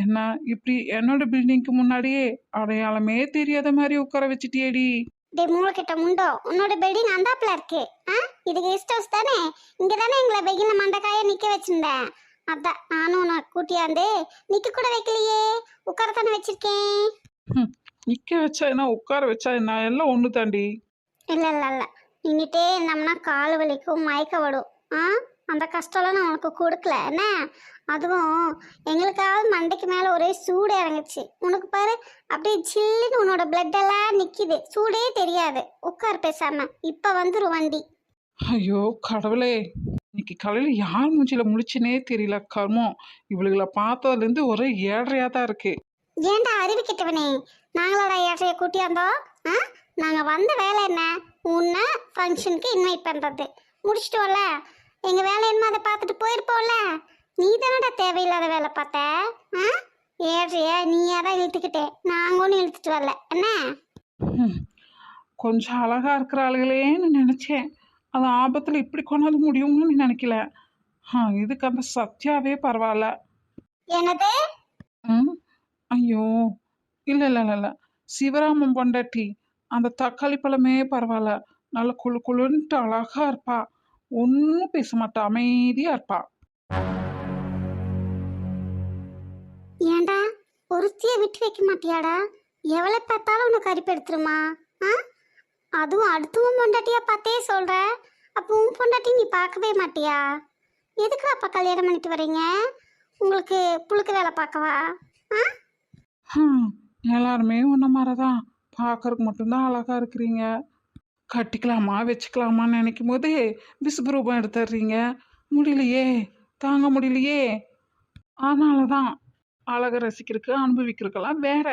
என்ன இப்படி என்னோட பில்டிங்க்கு முன்னாடியே அடையாளமே தெரியாத மாதிரி உட்கார வச்சிட்டியேடி. டே மூளைக்கிட்ட முண்டோ, உன்னோட பில்டிங் அந்தாப்புல இருக்கு. ஆ இது கெஸ்ட் ஹவுஸ் தானே? இங்க தானே எங்களை வெயில மண்டக்காய நிக்க வச்சிருந்தேன். அதான் நானும் உன்னை கூட்டியாந்து நிக்க கூட வைக்கலையே, உட்கார தானே வச்சிருக்கேன். நிக்க வச்சா என்ன, உட்கார வச்சா என்ன, எல்லாம் ஒன்று தாண்டி. இல்ல நின்றுட்டே இருந்தோம்னா கால் வலிக்கும், மயக்க வடும். ஆ அந்த கஷ்டம்லாம் நான் உனக்கு கொடுக்கல என்ன? அதுவும் எங்களுக்காவது மண்டைக்கு மேலே ஒரே சூடு இறங்குச்சு. உனக்கு பாரு அப்படியே சில்லுன்னு உன்னோட பிளட் எல்லாம் நிற்கிது, சூடே தெரியாது. உட்கார் பேசாம, இப்போ வந்துடும் வண்டி. ஐயோ கடவுளே, இன்னைக்கு காலையில் யார் மூஞ்சில முழிச்சுனே தெரியல. கர்மம், இவளுகளை பார்த்ததுலேருந்து ஒரே ஏழ்றையா தான் இருக்கு. ஏன்டா அறிவு கிட்டவனே, நாங்களோட ஏற்றைய கூட்டியாந்தோம். ஆ நாங்கள் வந்த வேலை என்ன? உன்னை ஃபங்க்ஷனுக்கு இன்வைட் பண்ணுறது முடிச்சிட்டோம்ல. எங்கள் வேலை என்னமோ அதை பார்த்துட்டு போயிருப்போம்ல. நீ தானடா தேவையில்லாத வேலை பார்த்த. ஆ ஏற்றைய நீயே தான் இழுத்துக்கிட்டே, நாங்கள் ஒன்றும் இழுத்துட்டு வரல என்ன? கொஞ்சம் அழகா இருக்கிற ஆளுகளேன்னு நினைச்சேன். அது ஆபத்தில் இப்படி கொண்டாந்து முடியும்னு நினைக்கல. இதுக்கு அந்த சத்யாவே பரவாயில்ல. என்னது? ம் ஐயோ, இல்லை, சிவராமன் பொண்டாட்டி அந்த தக்காளி பழமே பரவாயில்ல. நல்ல குழு குழுன்ட்டு அழகா இருப்பா, ஒன்றும் பேச மாட்டா, அமைதியா இருப்பா. ஏன்டா ஒருத்திய விட்டு வைக்க மாட்டியாடா? எவ்வளோ பார்த்தாலும் உனக்கு அரிப்பு எடுத்துருமா? ஆ அதுவும் அடுத்தவன் பொண்டாட்டியா பார்த்தே சொல்ற. அப்போ உன் பொண்டாட்டி நீ பார்க்கவே மாட்டியா? எதுக்கு அப்பா கல்யாணம் பண்ணிட்டு வர்றீங்க? உங்களுக்கு புழுக்க வேலை பார்க்கவா? ஆ? ஹம், எல்லாருமே உன்ன மாதிரிதான் பார்க்கறதுக்கு மட்டும்தான் அழகா இருக்கிறீங்க. கட்டிக்கலாமா வச்சுக்கலாமான்னு நினைக்கும் போதே விசுபரூபம் எடுத்துடுறீங்க. முடியலையே, தாங்க முடியலையே. அதனால தான் அழகை ரசிக்கிறதுக்கு அனுபவிக்கிறதுக்கெல்லாம் வேற.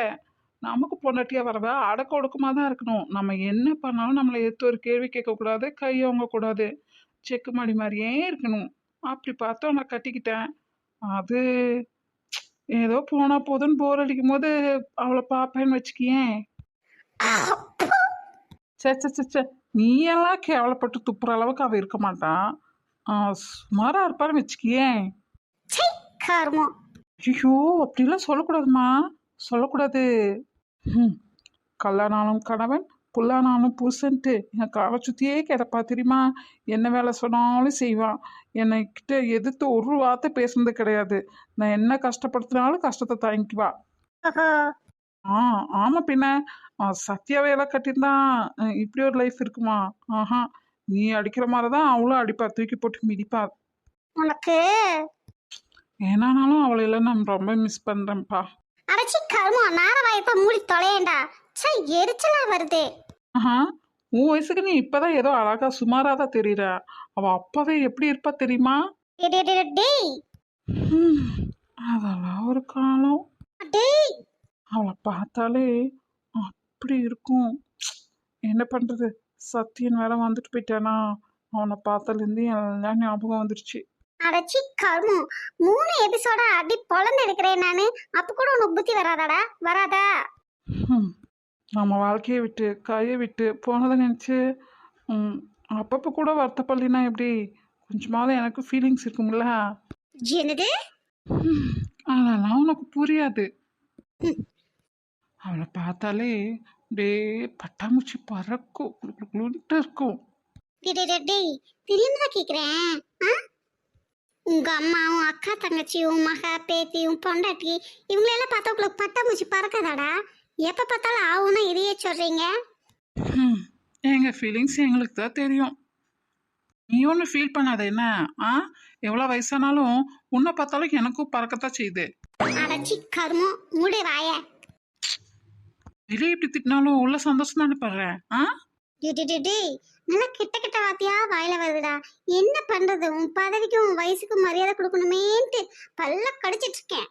நமக்கு பொண்டாட்டியா வரவ அடக்க ஒடுக்கமாக தான் இருக்கணும். நம்ம என்ன பண்ணாலும் நம்மளை எடுத்து ஒரு கேள்வி கேட்கக்கூடாது, கை கூடாது. செக்கு மாடி மாதிரியே இருக்கணும். அப்படி பார்த்து நான் கட்டிக்கிட்டேன். அது ஏதோ போனா போதுன்னு போர் அடிக்கும் போது அவளை பார்ப்பேன்னு வச்சுக்கியேன். சே சே சே சே, நீ எல்லாம் கேவலப்பட்டு துப்புற அளவுக்கு அவ இருக்க மாட்டான். சுமாரா இருப்பான்னு வச்சுக்கியேன். சை, கர்மம். ஐயோ, அப்படிலாம் சொல்லக்கூடாதுமா, சொல்லக்கூடாது. ம், கல்லானாலும் கணவன் புல்லானாலும் புருஷன்ட்டு என் காலை சுற்றியே கிடப்பா தெரியுமா. என்ன வேலை சொன்னாலும் செய்வான். என்னைக்கிட்ட எதிர்த்து ஒரு வார்த்தை பேசுனது கிடையாது. நான் என்ன கஷ்டப்படுத்தினாலும் கஷ்டத்தை தாங்கிக்குவா. ஓஹோ. ஆ, ஆமா பின்ன. சத்யாவை எல்லாம் கட்டியிருந்தா இப்படி ஒரு லைஃப் இருக்குமா? ஆஹா, நீ அடிக்கிற மாதிரி தான் அவளும் அடிப்பா, தூக்கி போட்டு மிதிப்பா. உனக்கு ஏனானாலும் அவளை எல்லாம் நான் ரொம்ப மிஸ் பண்றேன்ப்பா. அடைச்சி கர்மம். நேர வாய்ப்பா மூடி தொலையேண்டா. சை, எரிச்சலா வருது. ஆஹா, உன் வயசுக்கு நீ இப்பதான் ஏதோ அழகா சுமாரா தான் தெரியுற. அவ அப்பவே எப்படி இருப்பா தெரியுமா? டேய், டேய், டேய், டேய். ஹம், அதெல்லாம் ஒரு காலம். டேய். அவளை பார்த்தாலே அப்படி இருக்கும். என்ன பண்றது, சத்தியன் வேற வந்துட்டு போயிட்டானா. அவனை பார்த்ததுலேருந்து எல்லாம் ஞாபகம் வந்துருச்சு. அடைச்சி கர்மம். 3 எபிசோட அடி பொழந்து எடுக்கிறேன் நானு. அப்ப கூட உனக்கு புத்தி வராதாடா? வராதா? ஹம், நம்ம வாழ்க்கையை விட்டு கையை விட்டு போனதை நினச்சி அப்பப்போ கூட வருத்தப்படலினா எப்படி? கொஞ்சமாவது எனக்கு ஃபீலிங்ஸ் இருக்கும்ல. என்னது? ஹம், அதெல்லாம் உனக்கு புரியாது. அவளை பார்த்தாலே டே பட்டாம்பூச்சி பறக்கும், குளுன்ட்டு இருக்கும். டேய், டேய், டேய், டேய். தெரியாம தான் கேக்குறேன். ஆ? உங்க அம்மாவும் அக்கா தங்கச்சியும் மகா பேத்தியும் பொண்டாட்டி இவங்களெல்லாம் பார்த்தா உங்களுக்கு பட்டாம்பூச்சி பறக்காதாடா? எப்ப பார்த்தாலும் ஆகும்னா இதையே சொல்றீங்க. ஹம், எங்க ஃபீலிங்ஸ் எங்களுக்கு தான் தெரியும். நீ ஒன்றும் ஃபீல் பண்ணாத என்ன. ஆ, எவ்வளோ வயசானாலும் உன்னை பார்த்தாலும் எனக்கும் பறக்கத்தான் செய்யுது. அடைச்சி கர்மம். மூடு வாய. வெளியே இப்படி திட்டினாலும் உள்ள சந்தோஷம் தானே படுறேன். ஆ, டேய், டேய், டேய், டேய். நல்லா கிட்ட கிட்ட வாத்தியா வாயில வருதுடா. என்ன பண்றது? உன் பதவிக்கும் உன் வயசுக்கும் மரியாதை கொடுக்கணுமேன்ட்டு பல்ல கடிச்சிட்டு இருக்கேன்.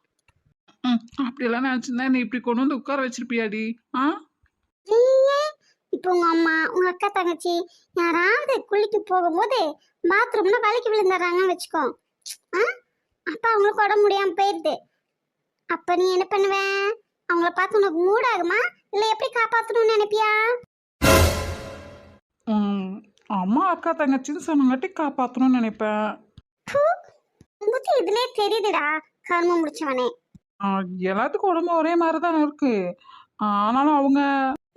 அப்படியெல்லாம் நினச்சிருந்தா நீ இப்படி கொண்டு வந்து உட்கார வச்சிருப்பியாடி? ஆ, நீயே இப்போ உங்க அம்மா உங்க அக்கா தங்கச்சி யாராவது குளிக்கு போகும்போது பாத்ரூம்ல வலிக்கு விழுந்துடுறாங்கன்னு வச்சுக்கோ. ஆ? அப்ப அவங்களுக்கு உடம்பு முடியாம போயிடுது. அப்ப நீ என்ன பண்ணுவ? அவங்கள பார்த்து உனக்கு மூடாகுமா இல்ல எப்படி காப்பாத்தணும்னு நினைப்பியா? அம்மா அக்கா தங்கச்சின்னு சொன்னங்காட்டி காப்பாற்றணும்னு நினைப்பேன். புத்தி இதுலயே தெரியுதுடா, கர்மம் முடிச்சவனே. எல்லாத்துக்கும் உடம்பு ஒரே மாதிரி தானே இருக்கு. ஆனாலும் அவங்க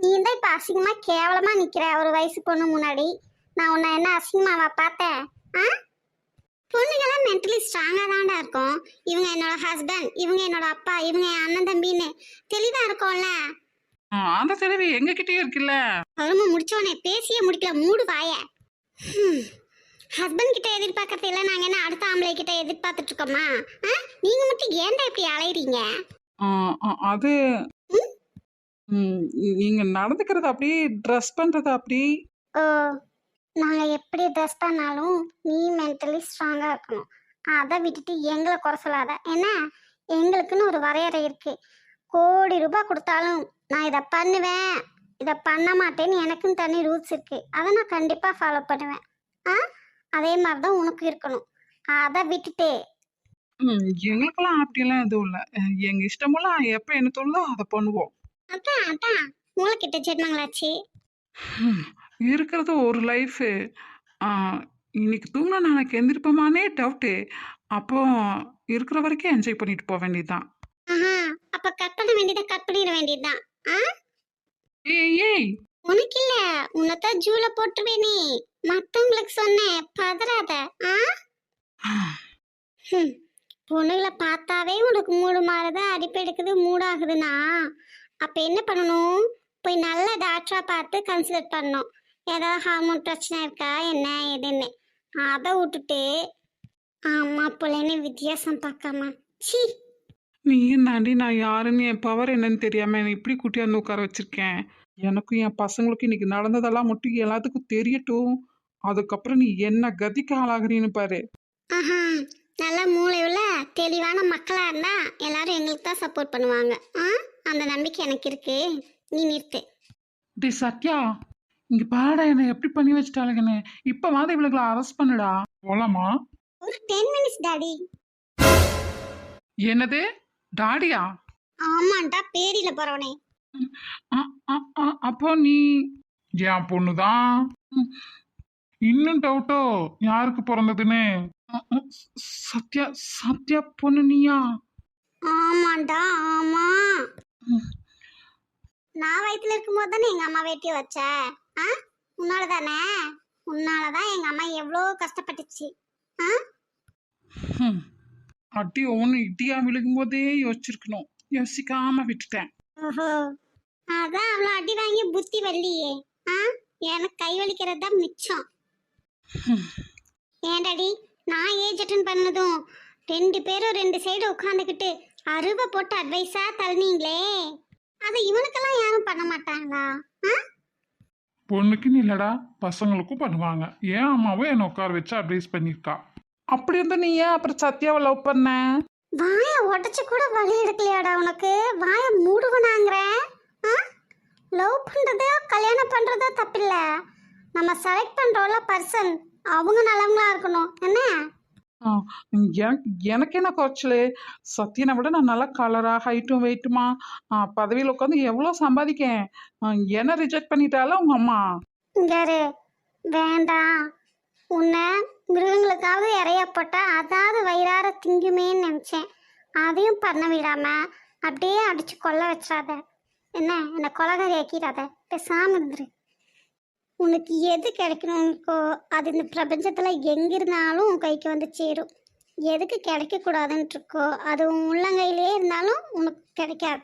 நீ தான் இப்ப அசிங்கமா கேவலமா நிக்கிற ஒரு வயசு பொண்ணு முன்னாடி. நான் உன்னை என்ன அசிங்கமாவா பார்த்தேன்? ஆ? பொண்ணுங்கெல்லாம் மென்டலி ஸ்ட்ராங்கா தான்டா இருக்கும். இவங்க என்னோட ஹஸ்பண்ட், இவங்க என்னோட அப்பா, இவங்க என் அண்ணன் தம்பின்னு தெளிவா இருக்கும்ல. அந்த தெளிவு எங்ககிட்டயே இருக்குல்ல. கரும முடிச்சவனே பேசியே முடிக்கல, மூடு வாய. ஹஸ்பண்ட் கிட்ட எதிர்பார்க்கறது இல்ல, நாங்க என்ன அடுத்த ஆம்பளை கிட்ட எதிர்பார்த்துட்டு இருக்கோமா? நீங்க மட்டும் ஏன்டா இப்படி அலையறீங்க? அது நீங்க நடந்துக்கிறது அப்படி, ட்ரெஸ் பண்றது அப்படி. ஓ, நாங்க எப்படி ட்ரெஸ் பண்ணாலும் நீ மென்டலி ஸ்ட்ராங்கா இருக்கணும். அதை விட்டுட்டு எங்களை குறை சொல்லாத என்ன. எங்களுக்குன்னு ஒரு வரையறை இருக்கு. கோடி ரூபாய் கொடுத்தாலும் நான் இதை பண்ணுவேன் இதை பண்ண மாட்டேன்னு எனக்குன்னு தனி ரூல்ஸ் இருக்கு. அதை நான் கண்டிப்பா ஃபாலோ பண்ணுவேன். அதே மாதிரிதான் உனக்கு இருக்கணும். அதை விட்டுட்டு எங்களுக்கெல்லாம் அப்படியெல்லாம் எதுவும் இல்லை. எங்க இஷ்டமெல்லாம் எப்ப என்ன தோணுதோ அதை பண்ணுவோம். அதான் அதான் மூளைக்கிட்ட ஜென்மங்களாச்சு. இருக்கிறது ஒரு லைஃபு. இன்னைக்கு தூங்கினா நாளைக்கு எந்திரிப்போமானே டவுட்டு. அப்போ இருக்கிற வரைக்கும் என்ஜாய் பண்ணிட்டு போக வேண்டியதுதான். அப்ப கட் பண்ண வேண்டியதை கட் பண்ணிட வேண்டியதுதான். ஏய் ஏய், உனக்கு இல்ல, உன்னதான் ஜூல போட்டுருவேனே. மத்தவங்களுக்கு சொன்னேன், பதறாத. பொண்ணுகளை பார்த்தாவே உனக்கு மூடு மாறுது, அடிப்பெடுக்குது, மூடாகுதுன்னா அப்ப என்ன பண்ணணும்? போய் நல்ல டாக்டரா பார்த்து கன்சிடர் பண்ணணும். ஏதாவது ஹார்மோன் பிரச்சனை இருக்கா என்ன ஏதுன்னு அதை விட்டுட்டு அம்மா பிள்ளைன்னு வித்தியாசம் பார்க்காம சி. நீ தாண்டி நான் யாருன்னு என் பவர் என்னன்னு தெரியாம என்னை இப்படி கூட்டியாந்து உட்கார வச்சிருக்கேன். எனக்கும் என் பசங்களுக்கும் இன்னைக்கு நடந்ததெல்லாம் மட்டும் எல்லாத்துக்கும் தெரியட்டும். அதுக்கப்புறம் நீ என்ன கதிக்கு ஆளாகிறீன்னு பாரு. ஆஹா, நல்ல மூளையுள்ள தெளிவான மக்களா இருந்தா எல்லாரும் எங்களுக்கு தான் சப்போர்ட் பண்ணுவாங்க. அந்த நம்பிக்கை எனக்கு இருக்கு. நீ நிறுத்து. டே சத்யா, இங்க பாடா என்னை எப்படி பண்ணி வச்சுட்டாளுங்கன்னு. இப்ப வாத இவளுகளை அரெஸ்ட் பண்ணுடா. போலாமா? ஒரு 10 மினிட்ஸ் டாடி. என்னது டாடியா? ஆமாண்டா, பேடியில போறவனே. அப்போ நீ என் பொண்ணுதான். இன்னும் டவுட்டோ யாருக்கு பிறந்ததுன்னு? சத்யா சத்யா பொண்ணு நீயா? ஆமாண்டா ஆமா. நான் வயித்துல இருக்கும் போது தானே எங்க அம்மா வேட்டிய வச்ச. உன்னால தானே. உன்னாலதான் எங்க அம்மா எவ்வளோ கஷ்டப்பட்டுச்சு. அடி ஒன்று இடியா விழுகும் போதே யோசிச்சிருக்கணும். யோசிக்காம விட்டுட்டேன். ஓஹோ, அதான் அவ்வளோ அடி வாங்கி புத்தி வரலையே. எனக்கு கை வலிக்கிறது தான் மிச்சம். ஏன்டாடி, நான் ஏஜ் அட்டன் பண்ணதும் 2 பேரும் 2 சைடு உட்காந்துக்கிட்டு அருவை போட்டு அட்வைஸா தள்ளினீங்களே, அதை இவனுக்கெல்லாம் யாரும் பண்ண மாட்டாங்களா? பொண்ணுக்குன்னு இல்லடா, பசங்களுக்கும் பண்ணுவாங்க. ஏன் அம்மாவும் என்னை உட்கார வச்சு அட்வைஸ் பண்ணியிருக்கா. அப்படி இருந்தா நீ ஏன் அப்புறம் சத்யாவை லவ் பண்ண? வாயை உடச்சு கூட வழி எடுக்கலையாடா உனக்கு? வாயை மூடுவனாங்கிற. லவ் பண்றதோ கல்யாணம் பண்றதோ தப்பில்ல. நம்ம செலக்ட் பண்றோம்ல பர்சன், அவங்க நல்லவங்களா இருக்கணும் என்ன? எனக்கு என்ன குறைச்சலு? சத்யனை விட நான் நல்லா கலரா ஹைட்டும் வெயிட்டுமா பதவியில் உட்காந்து எவ்வளோ சம்பாதிக்கேன். என்ன ரிஜெக்ட் பண்ணிட்டால உங்க அம்மா? இங்காரு, வேண்டாம். உன்னை மிருகங்களுக்காவது இறைய போட்டா அதாவது வயிறார திங்குமேன்னு நினச்சேன். அதையும் பண்ண விடாம அப்படியே அடிச்சு கொல்ல வச்சாத என்ன? என்னை கொலகாரி ஆக்கிடாத. பேசாம இருந்துரு. உனக்கு எது கிடைக்கணும்க்கோ அது இந்த பிரபஞ்சத்தில் எங்கிருந்தாலும் உன் கைக்கு வந்து சேரும். எதுக்கு கிடைக்கக்கூடாதுன்ட்டு இருக்கோ அது உன் உள்ளங்கையிலே இருந்தாலும் உனக்கு கிடைக்காது.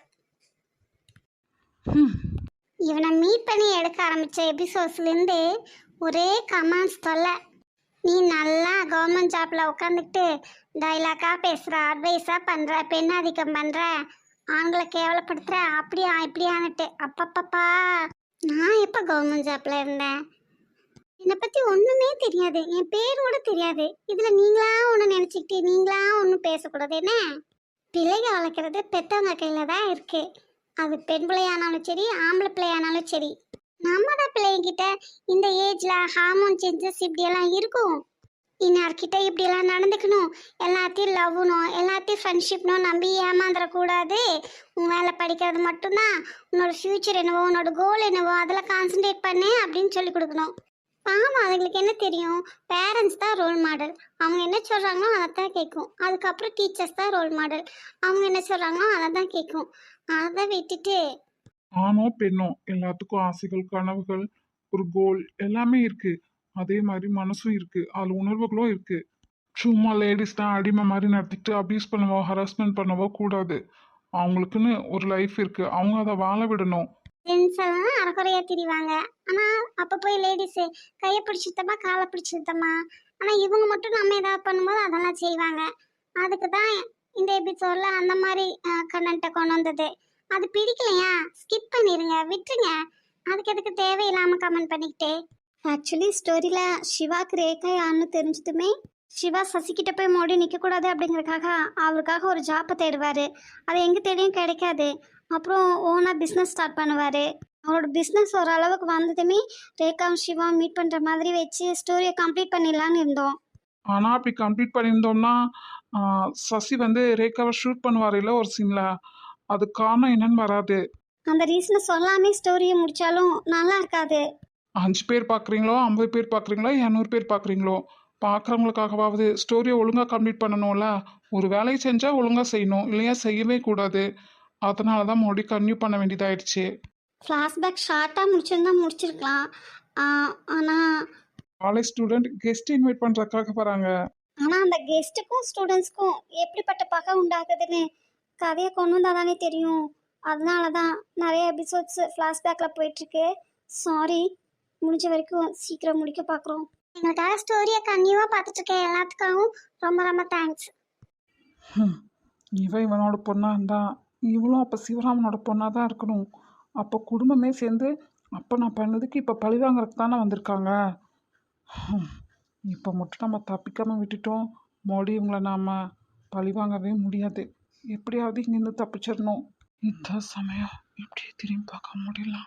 இவனை மீட் பண்ணி எடுக்க ஆரம்பித்த எபிசோட்ஸ்லேருந்து ஒரே கமெண்ட்ஸ் தொல்லை. நீ நல்லா கவர்மெண்ட் ஜாப்பில் உட்காந்துக்கிட்டு டைலாக்காக பேசுகிற, அட்வைஸாக பண்ணுற, பெண்ணாதிக்கம் பண்ணுற, ஆண்களை கேவலப்படுத்துகிற, அப்படியா இப்படியான்னுட்டு. அப்பப்பப்பா, நான் எப்போ கவர்மெண்ட் ஜாப்பில் இருந்தேன்? என்னை பற்றி ஒன்றுமே தெரியாது, என் பேர் கூட தெரியாது. இதில் நீங்களா ஒன்று நினச்சிக்கிட்டு நீங்களா ஒன்றும் பேசக்கூடாது என்ன? பிள்ளைங்க வளர்க்குறது பெற்றவங்க கையில் தான் இருக்குது. அது பெண் பிள்ளையானாலும் சரி, ஆம்பளை பிள்ளையானாலும் சரி. நம்ம தான் பிள்ளைங்கிட்ட இந்த ஏஜில் ஹார்மோன் சேஞ்சஸ் இப்படியெல்லாம் இருக்கும். இன்னார்கிட்ட இப்படியெல்லாம் நடந்துக்கணும், எல்லாத்தையும் லவ்னும் எல்லாத்தையும் ஃப்ரெண்ட்ஷிப்னும் நம்பி ஏமாந்துடக்கூடாது. உன் வேலை படிக்கிறது மட்டும்தான், உன்னோட ஃப்யூச்சர் என்னவோ உன்னோட கோல் என்னவோ அதில் கான்சன்ட்ரேட் பண்ணு அப்படின்னு சொல்லி கொடுக்கணும். ஆமாம், அதுங்களுக்கு என்ன தெரியும்? பேரண்ட்ஸ் தான் ரோல் மாடல். அவங்க என்ன சொல்கிறாங்களோ அதை தான் கேட்கும். அதுக்கப்புறம் டீச்சர்ஸ் தான் ரோல் மாடல். அவங்க என்ன சொல்கிறாங்களோ அதை தான் கேட்கும். அதை விட்டுட்டு ஆணோ பெண்ணோ எல்லாத்துக்கும் ஆசைகள், கனவுகள், ஒரு கோல் எல்லாமே இருக்கு. அதே மாதிரி மனசும் இருக்கு, அதுல உணர்வுகளும் இருக்கு. சும்மா லேடிஸ் தான் அடிமை மாதிரி நடத்திட்டு அபியூஸ் பண்ணவோ ஹராஸ்மெண்ட் பண்ணவோ கூடாது. அவங்களுக்குன்னு ஒரு லைஃப் இருக்கு, அவங்க அதை வாழ விடணும். ஜென்ஸ் எல்லாம் அரைக்குறையா திரிவாங்க. ஆனால் அப்போ போய் லேடிஸு கையை பிடிச்சிட்டமா காலை பிடிச்சிட்டமா. ஆனால் இவங்க மட்டும் நம்ம ஏதாவது பண்ணும்போது அதெல்லாம் செய்வாங்க. அதுக்கு தான் இந்த எபிசோடில் அந்த மாதிரி கண்டென்ட்டை கொண்டு வந்தது. அது பிடிக்கலையா ஸ்கிப் பண்ணிடுங்க, விட்டுருங்க. அதுக்கு எதுக்கு தேவையில்லாமல் கமெண்ட் பண்ணிக்கிட்டே. ஆக்சுவலி ஸ்டோரியில் சிவாக்கு ரேகா யாருன்னு தெரிஞ்சதுமே சிவா சசிக்கிட்ட போய் மோடி நிற்கக்கூடாது அப்படிங்கிறதுக்காக அவருக்காக ஒரு ஜாப்பை தேடுவார். அது எங்கே தேடியும் கிடைக்காது. அப்புறம் ஓனாக பிஸ்னஸ் ஸ்டார்ட் பண்ணுவார். அவரோட பிஸ்னஸ் ஓரளவுக்கு வந்ததுமே ரேகாவும் சிவாவும் மீட் பண்ணுற மாதிரி வச்சு ஸ்டோரியை கம்ப்ளீட் பண்ணிடலான்னு இருந்தோம். ஆனால் அப்படி கம்ப்ளீட் பண்ணியிருந்தோம்னா சசி வந்து ரேகாவை ஷூட் பண்ணுவார் இல்லை ஒரு சீனில். அது காரணம் என்னன்னு வராது. அந்த ரீசனை சொல்லாமே ஸ்டோரியை முடித்தாலும் நல்லா இருக்காது. 5 பேர் பார்க்குறீங்களோ 50 பேர் பார்க்குறீங்களோ 200 பேர் பார்க்குறீங்களோ, பார்க்குறவங்களுக்காகவாவது ஸ்டோரியை ஒழுங்காக கம்ப்ளீட் பண்ணணும்ல. ஒரு வேலையை செஞ்சால் ஒழுங்காக செய்யணும், இல்லையா செய்யவே கூடாது. அதனால தான் மறுபடி கன்டினியூ பண்ண வேண்டியதாயிடுச்சு. ஃப்ளாஷ்பேக் ஷார்ட்டாக முடிச்சிருந்தா முடிச்சிருக்கலாம். ஆனால் காலேஜ் ஸ்டூடெண்ட் கெஸ்ட் இன்வைட் பண்ணுறதுக்காக வராங்க. ஆனால் அந்த கெஸ்ட்டுக்கும் ஸ்டூடெண்ட்ஸ்க்கும் எப்படிப்பட்ட பகை உண்டாகுதுன்னு கதையை கொண்டு வந்தால் தானே தெரியும். அதனால தான் நிறைய எபிசோட்ஸ் ஃப்ளாஷ்பேக்கில் போயிட்டுருக்கு. சாரி. முடிஞ்ச வரைக்கும் சீக்கிரம் முடிக்க பார்க்குறோம். எங்களுக்காக ஸ்டோரியை கன்னியூவாக பார்த்துட்டு இருக்க எல்லாத்துக்காகவும் ரொம்ப ரொம்ப தேங்க்ஸ். இவனோட பொண்ணாக இருந்தா இவளும் அப்போ சிவராமனோட பொண்ணாக தான் இருக்கணும். அப்போ குடும்பமே சேர்ந்து அப்போ நான் பண்ணதுக்கு இப்போ பழி வாங்குறதுக்கு தானே வந்திருக்காங்க. இப்போ மட்டும் நம்ம தப்பிக்காமல் விட்டுட்டோம், மறுபடியும் இவங்களை நாம் பழி வாங்கவே முடியாது. எப்படியாவது இங்கேருந்து தப்பிச்சிடணும். இந்த சமயம் எப்படியே திரும்பி பார்க்க முடியல.